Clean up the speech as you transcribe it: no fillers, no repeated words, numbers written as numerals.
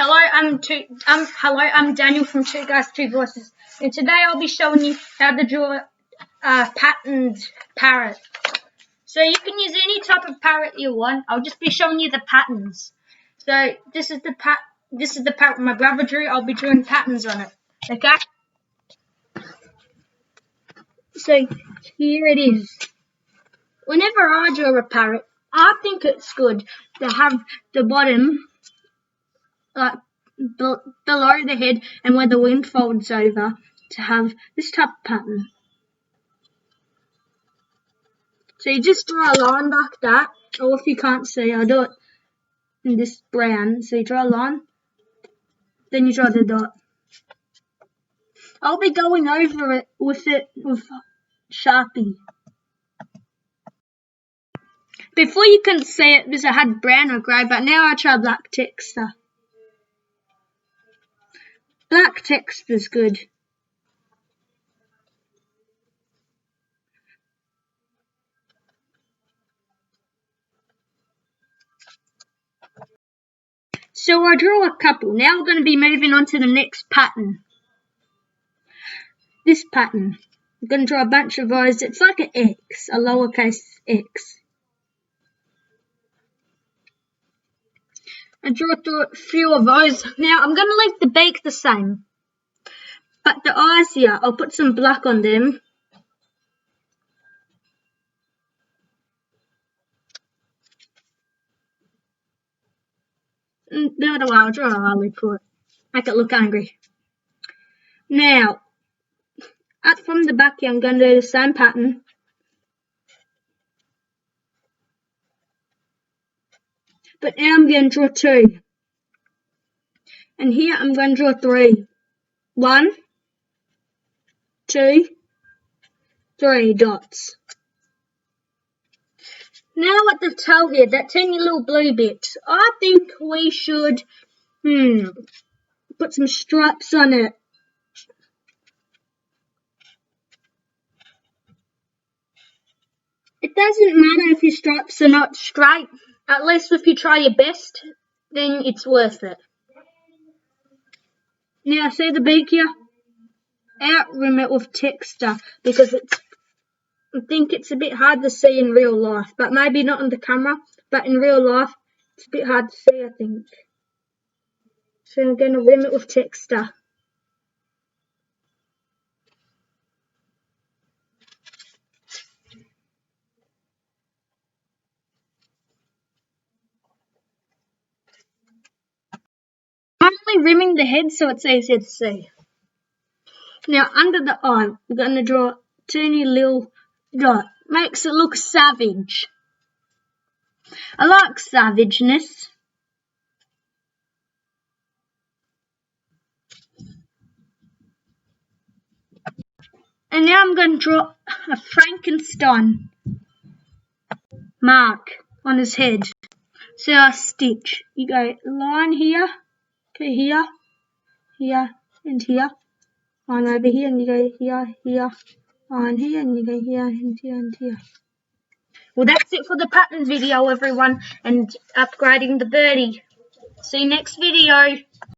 I'm Daniel from Two Guys, Two Voices, and today I'll be showing you how to draw a patterned parrot. So you can use any type of parrot you want. I'll just be showing you the patterns. So this is the parrot my brother drew. I'll be drawing patterns on it. Okay. So here it is. Whenever I draw a parrot, I think it's good to have the bottom like below the head and where the wing folds over to have this type of pattern. So you just draw a line like that, or if you can't see, I'll do it in this brown. So you draw a line, then you draw the dot. I'll be going over it with Sharpie. Before you couldn't see it because I had brown or grey, but now I try black texture. Black texture is good. So I drew a couple. Now we're going to be moving on to the next pattern. This pattern. I'm going to draw a bunch of O's. It's like an X, a lowercase x. I drew a few of those. Now I'm going to leave the beak the same. But the eyes here, I'll put some black on them. The other way, I'll draw a eyelid for it. Make it look angry. Now, up from the back here, I'm going to do the same pattern. But now I'm going to draw two. And here I'm going to draw three. 1, 2, 3 dots. Now at the tail here, that teeny little blue bit, I think we should put some stripes on it. It doesn't matter if your stripes are not straight. At least if you try your best, then it's worth it. Now see the beak here? Outrim it with texture because I think it's a bit hard to see in real life, but maybe not on the camera, but in real life it's a bit hard to see, I think. So I'm going to rim it with texture. I'm only rimming the head so it's easier to see. Now under the eye, we're going to draw a teeny little dot. Makes it look savage. I like savageness. And now I'm going to draw a Frankenstein mark on his head. So I stitch. You go line here, okay, here, here, and here. Line over here, and you go here, here, line here, and you go here, and here, and here. Well, that's it for the patterns video, everyone, and upgrading the birdie. See you next video.